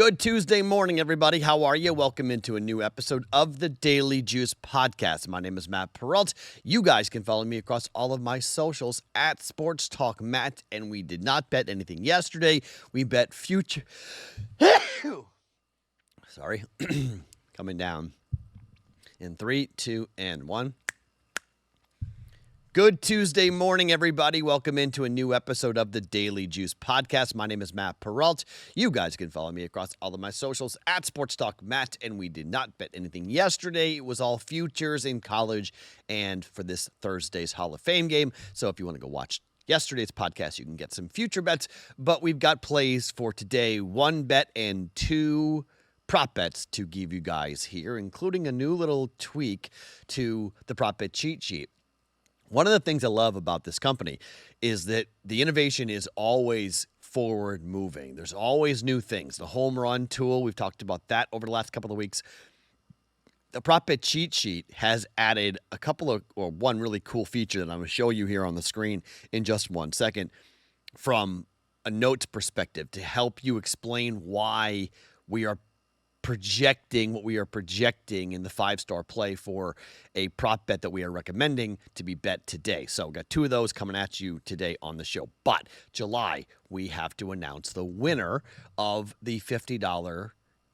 Good Tuesday morning, everybody. How are you? Welcome into a new episode of the Daily Juice Podcast. My name is Matt Perrault. You guys can follow me across all of my socials at Sports Talk Matt, and we did not bet anything yesterday. We bet future. Sorry. Coming down in 3, 2, and 1. Good Tuesday morning, everybody. Welcome into a new episode of the Daily Juice Podcast. My name is Matt Perrault. You guys can follow me across all of my socials at Sports Talk Matt, and we did not bet anything yesterday. It was all futures in college and for this Thursday's Hall of Fame game. So if you want to go watch yesterday's podcast, you can get some future bets, but we've got plays for today, 1 bet and 2 prop bets to give you guys here, including a new little tweak to the prop bet cheat sheet. One of the things I love about this company is that the innovation is always forward moving. There's always new things. The home run tool, we've talked about that over the last couple of weeks. The prop bet cheat sheet has added one really cool feature that I'm going to show you here on the screen in just 1 second from a notes perspective to help you explain why we are projecting what we are projecting in the 5-star play for a prop bet that we are recommending to be bet today. So we've got 2 of those coming at you today on the show. But July, we have to announce the winner of the $50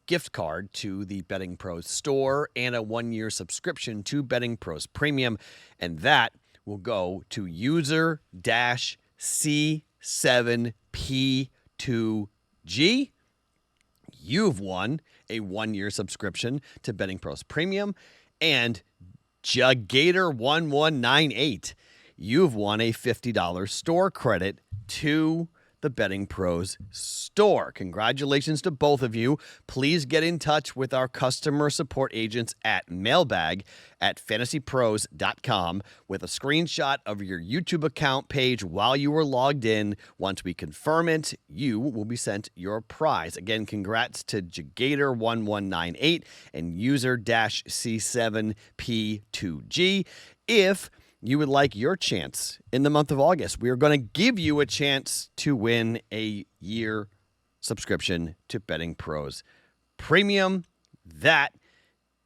gift card to the BettingPros store and a 1-year subscription to BettingPros Premium. And that will go to user-C7P2G. You've won a 1-year subscription to BettingPros Premium, and Jagator1198. You've won a $50 store credit to the BettingPros store. Congratulations to both of you. Please get in touch with our customer support agents at mailbag@fantasypros.com with a screenshot of your YouTube account page while you were logged in. Once we confirm it, you will be sent your prize. Again, congrats to Jagator1198 and user-C7P2G. If you would like your chance in the month of August, we are going to give you a chance to win a year subscription to BettingPros Premium. That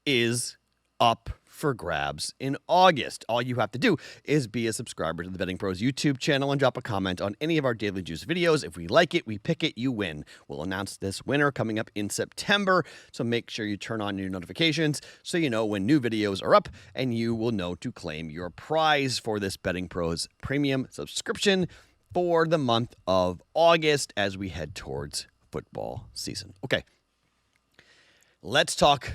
is up for grabs in August. All you have to do is be a subscriber to the BettingPros YouTube channel and drop a comment on any of our Daily Juice videos. If we like it, we pick it, you win. We'll announce this winner coming up in September, so make sure you turn on your notifications so you know when new videos are up, and you will know to claim your prize for this BettingPros Premium subscription for the month of August as we head towards football season. Okay, let's talk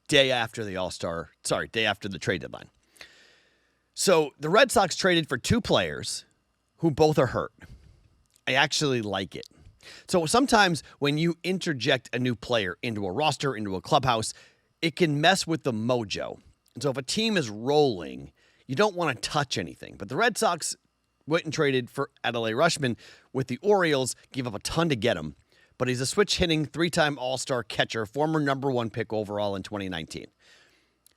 day after the trade deadline. So the Red Sox traded for 2 players who both are hurt. I actually like it. So sometimes when you interject a new player into a roster, into a clubhouse, it can mess with the mojo. And so if a team is rolling, you don't want to touch anything. But the Red Sox went and traded for Adley Rutschman with the Orioles, gave up a ton to get him. But he's a switch-hitting, 3-time All-Star catcher, former number 1 pick overall in 2019.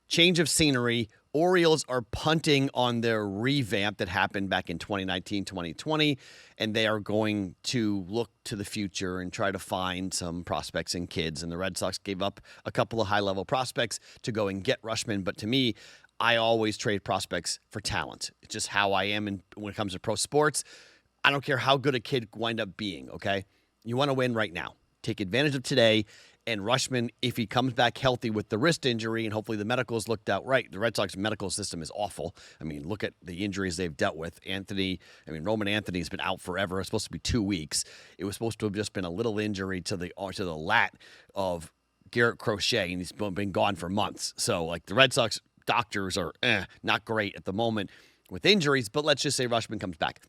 Change of scenery. Orioles are punting on their revamp that happened back in 2019, 2020, and they are going to look to the future and try to find some prospects and kids. And the Red Sox gave up a couple of high-level prospects to go and get Rutschman. But to me, I always trade prospects for talent. It's just how I am when it comes to pro sports. I don't care how good a kid wind up being, okay? You want to win right now. Take advantage of today. And Rutschman, if he comes back healthy with the wrist injury and hopefully the medicals looked out right, the Red Sox medical system is awful. I mean, look at the injuries they've dealt with. Roman Anthony's been out forever. It's supposed to be 2 weeks. It was supposed to have just been a little injury to the lat of Garrett Crochet, and he's been gone for months. So, like, the Red Sox doctors are not great at the moment with injuries, but let's just say Rutschman comes back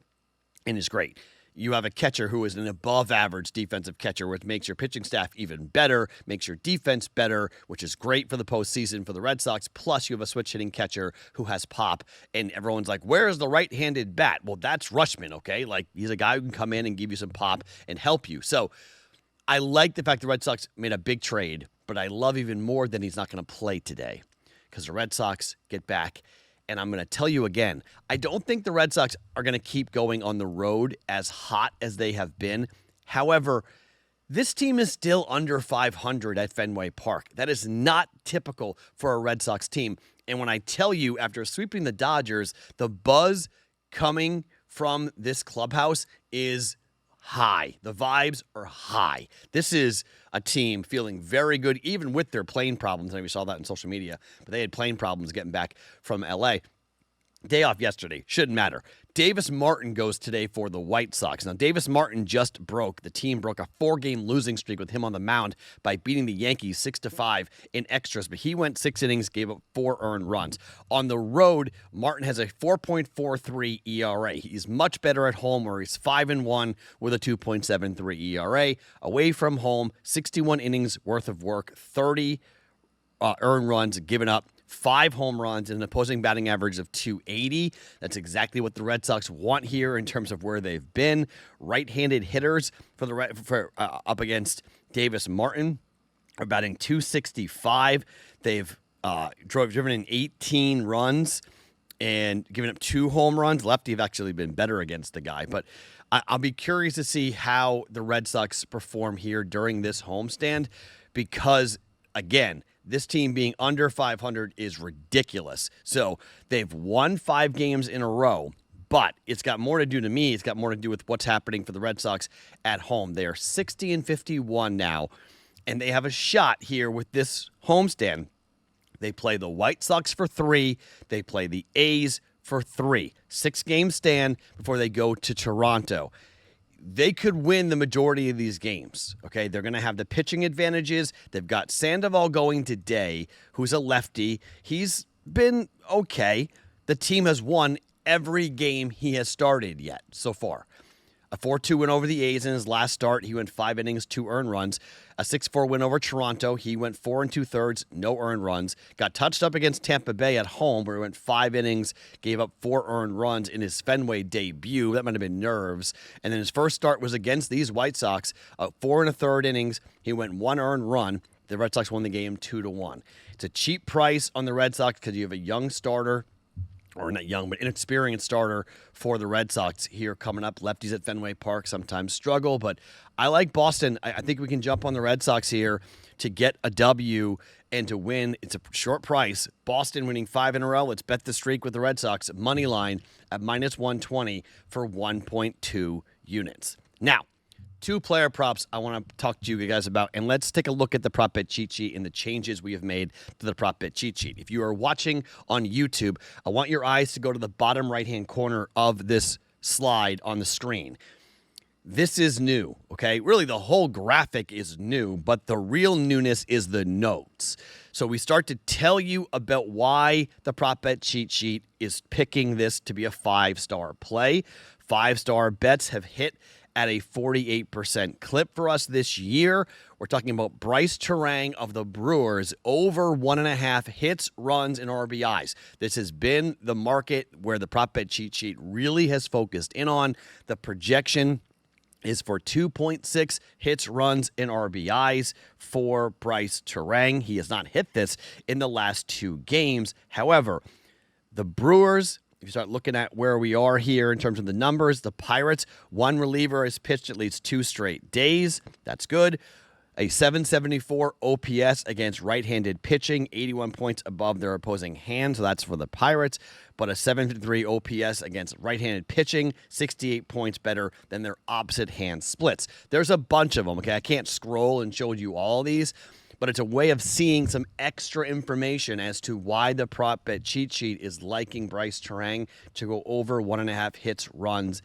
and is great. You have a catcher who is an above-average defensive catcher, which makes your pitching staff even better, makes your defense better, which is great for the postseason for the Red Sox. Plus, you have a switch-hitting catcher who has pop, and everyone's like, where's the right-handed bat? Well, that's Rutschman, okay? Like, he's a guy who can come in and give you some pop and help you. So I like the fact the Red Sox made a big trade, but I love even more that he's not going to play today because the Red Sox get back. And I'm going to tell you again, I don't think the Red Sox are going to keep going on the road as hot as they have been. However, This team is still under 500 at Fenway Park. That is not typical for a Red Sox team. And when I tell you, after sweeping the Dodgers, the buzz coming from this clubhouse is high. The vibes are high. This is a team feeling very good, even with their plane problems. And we saw that on social media, but they had plane problems getting back from LA. Day off yesterday. Shouldn't matter. Davis Martin goes today for the White Sox. Now, Davis Martin the team broke a 4-game losing streak with him on the mound by beating the Yankees 6-5 in extras, but he went 6 innings, gave up 4 earned runs. On the road, Martin has a 4.43 ERA. He's much better at home, where he's 5-1 with a 2.73 ERA. Away from home, 61 innings worth of work, 30 earned runs given up, 5 home runs, and an opposing batting average of 280. That's exactly what the Red Sox want here in terms of where they've been. Right-handed hitters up against Davis Martin are batting 265. They've driven in 18 runs and given up 2 home runs. Lefty have actually been better against the guy, but I'll be curious to see how the Red Sox perform here during this homestand because, again, this team being under 500 is ridiculous. So they've won 5 games in a row, but it's got more to do to me. It's got more to do with what's happening for the Red Sox at home. They are 60-51 now, and they have a shot here with this homestand. They play the White Sox for 3. They play the A's for 3. 6-game stand before they go to Toronto. They could win the majority of these games, okay? They're going to have the pitching advantages. They've got Sandoval going today, who's a lefty. He's been okay. The team has won every game he has started yet so far. A 4-2 win over the A's in his last start. He went 5 innings, 2 earned runs. A 6-4 win over Toronto. He went 4 2/3, no earned runs. Got touched up against Tampa Bay at home, where he went 5 innings, gave up 4 earned runs in his Fenway debut. That might have been nerves. And then his first start was against these White Sox. 4 1/3 innings. He went 1 earned run. The Red Sox won the game 2-1. It's a cheap price on the Red Sox because you have a young starter. Or not young, but inexperienced starter for the Red Sox here coming up. Lefties at Fenway Park sometimes struggle, but I like Boston. I think we can jump on the Red Sox here to get a W and to win. It's a short price. Boston winning 5 in a row. Let's bet the streak with the Red Sox. Money line at -120 for 1.2 units. Now, 2 player props I want to talk to you guys about, and let's take a look at the prop bet cheat sheet and the changes we have made to the prop bet cheat sheet. If you are watching on YouTube, I want your eyes to go to the bottom right-hand corner of this slide on the screen. This is new, okay? Really, the whole graphic is new, but the real newness is the notes. So we start to tell you about why the prop bet cheat sheet is picking this to be a 5-star play. 5-star bets have hit at a 48% clip for us this year. We're talking about Bryce Terang of the Brewers over 1.5 hits, runs, and RBIs. This has been the market where the prop bet cheat sheet really has focused in on. The projection is for 2.6 hits, runs, and RBIs for Bryce Terang. He has not hit this in the last 2 games. However, the Brewers, if you start looking at where we are here in terms of the numbers, the Pirates, 1 reliever has pitched at least 2 straight days. That's good. A 774 OPS against right-handed pitching, 81 points above their opposing hand, so that's for the Pirates. But a 753 OPS against right-handed pitching, 68 points better than their opposite hand splits. There's a bunch of them, okay? I can't scroll and show you all these, but it's a way of seeing some extra information as to why the prop bet cheat sheet is liking Bryce Terang to go over 1.5 hits, runs,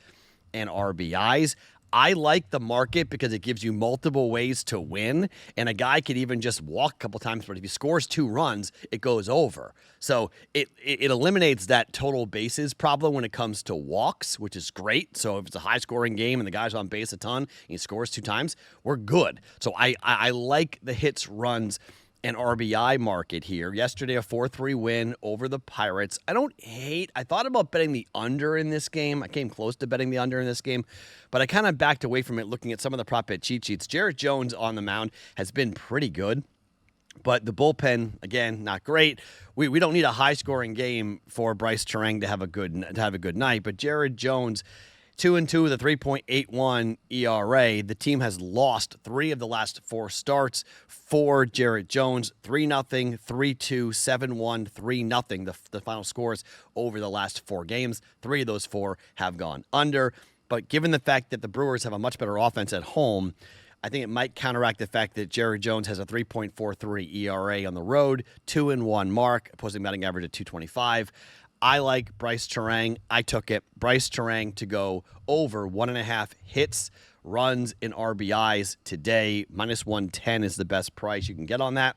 and RBIs. I like the market because it gives you multiple ways to win, and a guy could even just walk a couple times, but if he scores 2 runs, it goes over. So it eliminates that total bases problem when it comes to walks, which is great. So if it's a high-scoring game and the guy's on base a ton and he scores 2 times, we're good. So I like the hits, runs, and RBI market here. Yesterday, a 4-3 win over the Pirates. I thought about betting the under in this game. I came close to betting the under in this game, but I kind of backed away from it looking at some of the prop bet cheat sheets. Jarrett Jones on the mound has been pretty good, but the bullpen, again, not great. We don't need a high-scoring game for Bryce Terang to have a good night, but Jarrett Jones 2-2 with a 3.81 ERA. The team has lost 3 of the last 4 starts for Jarrett Jones. 3-0, 3-2, 7-1, 3-0. The final scores over the last 4 games. 3 of those 4 have gone under. But given the fact that the Brewers have a much better offense at home, I think it might counteract the fact that Jarrett Jones has a 3.43 ERA on the road, 2-1 mark, opposing batting average at 225. I like Bryce Terang. I took it. Bryce Terang to go over 1.5 hits, runs, and RBIs today. Minus 110 is the best price you can get on that.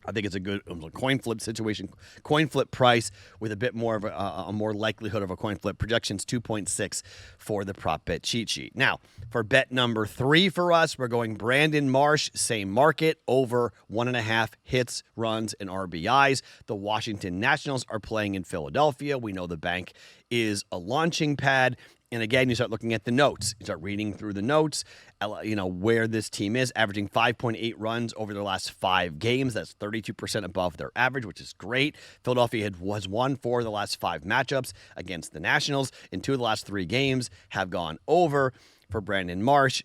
I think it's a good coin flip situation, coin flip price with a bit more of a more likelihood of a coin flip. Projections 2.6 for the prop bet cheat sheet. Now, for bet number 3 for us, we're going Brandon Marsh, same market, over 1.5 hits, runs, and RBIs. The Washington Nationals are playing in Philadelphia. We know the bank is a launching pad. And again, you start looking at the notes. You start reading through the notes, where this team is, averaging 5.8 runs over their last 5 games. That's 32% above their average, which is great. Philadelphia has won 4 of the last 5 matchups against the Nationals. In 2 of the last 3 games have gone over for Brandon Marsh.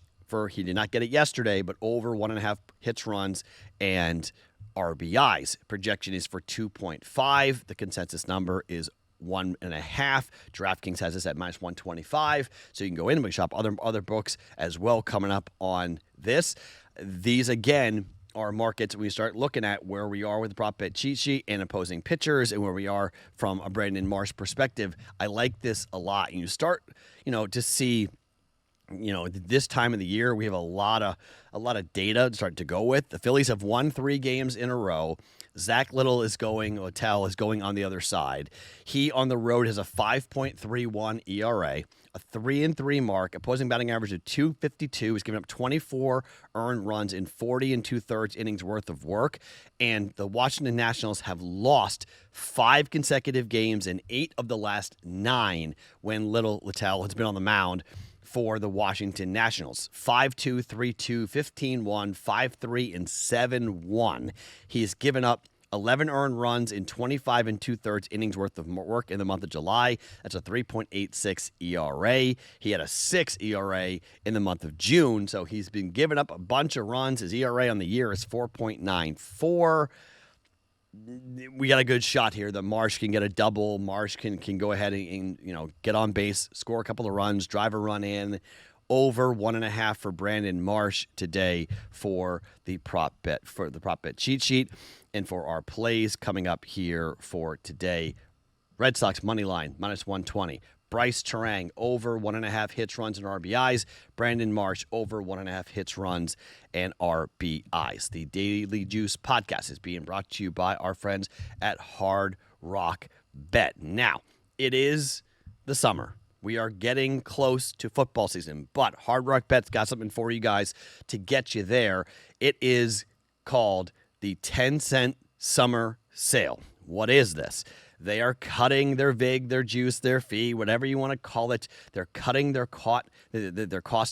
He did not get it yesterday, but over 1.5 hits, runs, and RBIs. Projection is for 2.5. The consensus number is 1.5. DraftKings has this at minus 125, so you can go in and shop other books as well coming up on this. These again are markets we start looking at where we are with the prop bet cheat sheet and opposing pitchers and where we are from a Brandon Marsh perspective. I like this a lot, and you start to see. This time of the year, we have a lot of data to start to go with. The Phillies have won 3 games in a row. Zach Littell is going on the other side. He on the road has a 5.31 ERA, a 3-3 mark, opposing batting average of 252. He's given up 24 earned runs in 40 2/3 innings worth of work. And the Washington Nationals have lost 5 consecutive games in 8 of the last 9 when Littell has been on the mound for the Washington Nationals. 5-2, 3-2, 15-1, 5-3, and 7-1. He's given up 11 earned runs in 25 2/3 innings worth of work in the month of July. That's a 3.86 ERA. He had a 6 ERA in the month of June, so he's been giving up a bunch of runs. His ERA on the year is 4.94. We got a good shot here that Marsh can get a double. Marsh can go ahead and get on base, score a couple of runs, drive a run in. Over 1.5 for Brandon Marsh today for the prop bet cheat sheet, and for our plays coming up here for today. Red Sox money line minus 120. Bryce Terang over 1.5 hits, runs, and RBIs. Brandon Marsh over 1.5 hits, runs, and RBIs. The Daily Juice podcast is being brought to you by our friends at Hard Rock Bet. Now, it is the summer. We are getting close to football season, but Hard Rock Bet's got something for you guys to get you there. It is called the 10-cent summer sale. What is this? They are cutting their vig, their juice, their fee, whatever you want to call it. They're cutting their cost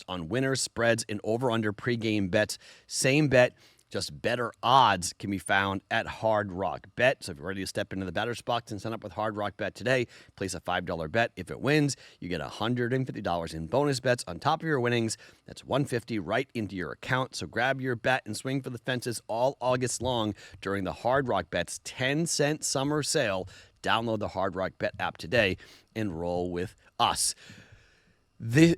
on winners, spreads, and over-under pregame bets. Same bet, just better odds can be found at Hard Rock Bet. So if you're ready to step into the batter's box and sign up with Hard Rock Bet today, place a $5 bet. If it wins, you get $150 in bonus bets on top of your winnings. That's $150 right into your account. So grab your bet and swing for the fences all August long during the Hard Rock Bet's 10-cent summer sale. Download the Hard Rock Bet app today and roll with us. This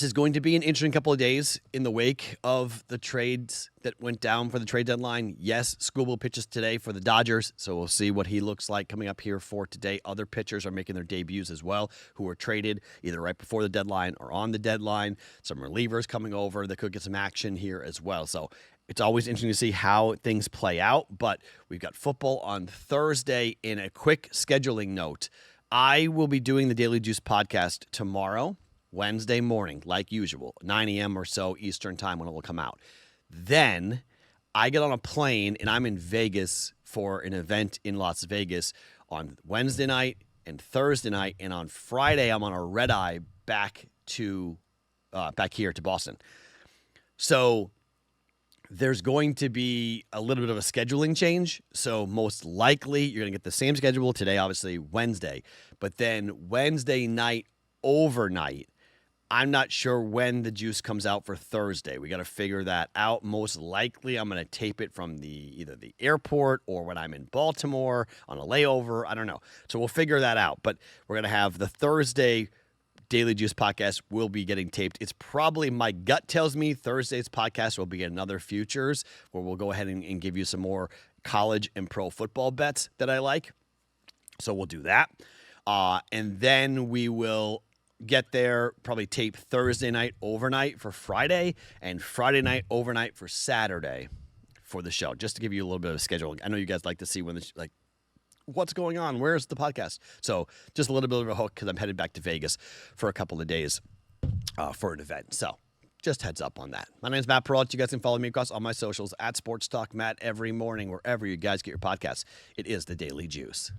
is going to be an interesting couple of days in the wake of the trades that went down for the trade deadline. Yes, Skubal pitches today for the Dodgers, so we'll see what he looks like coming up here for today. Other pitchers are making their debuts as well who were traded either right before the deadline or on the deadline. Some relievers coming over that could get some action here as well. So it's always interesting to see how things play out, but we've got football on Thursday. In a quick scheduling note, I will be doing the Daily Juice podcast tomorrow, Wednesday morning, like usual, 9 a.m. or so Eastern time when it will come out. Then I get on a plane and I'm in Vegas for an event in Las Vegas on Wednesday night and Thursday night. And on Friday, I'm on a red eye back here to Boston. So there's going to be a little bit of a scheduling change. So most likely you're going to get the same schedule today, obviously Wednesday, but then Wednesday night overnight. I'm not sure when the juice comes out for Thursday. We got to figure that out. Most likely, I'm going to tape it from either the airport or when I'm in Baltimore on a layover. I don't know. So we'll figure that out. But we're going to have the Thursday Daily Juice podcast will be getting taped. It's probably, my gut tells me Thursday's podcast will be another futures where we'll go ahead and give you some more college and pro football bets that I like. So we'll do that. And then we will get there, probably tape Thursday night overnight for Friday and Friday night overnight for Saturday for the show, just to give you a little bit of a schedule. I know you guys like to see when what's going on, where's the podcast? So just a little bit of a hook because I'm headed back to Vegas for a couple of days for an event. So just heads up on that. My name is Matt Perrault. You guys can follow me across all my socials at Sports Talk Matt every morning, wherever you guys get your podcasts. It is the Daily Juice.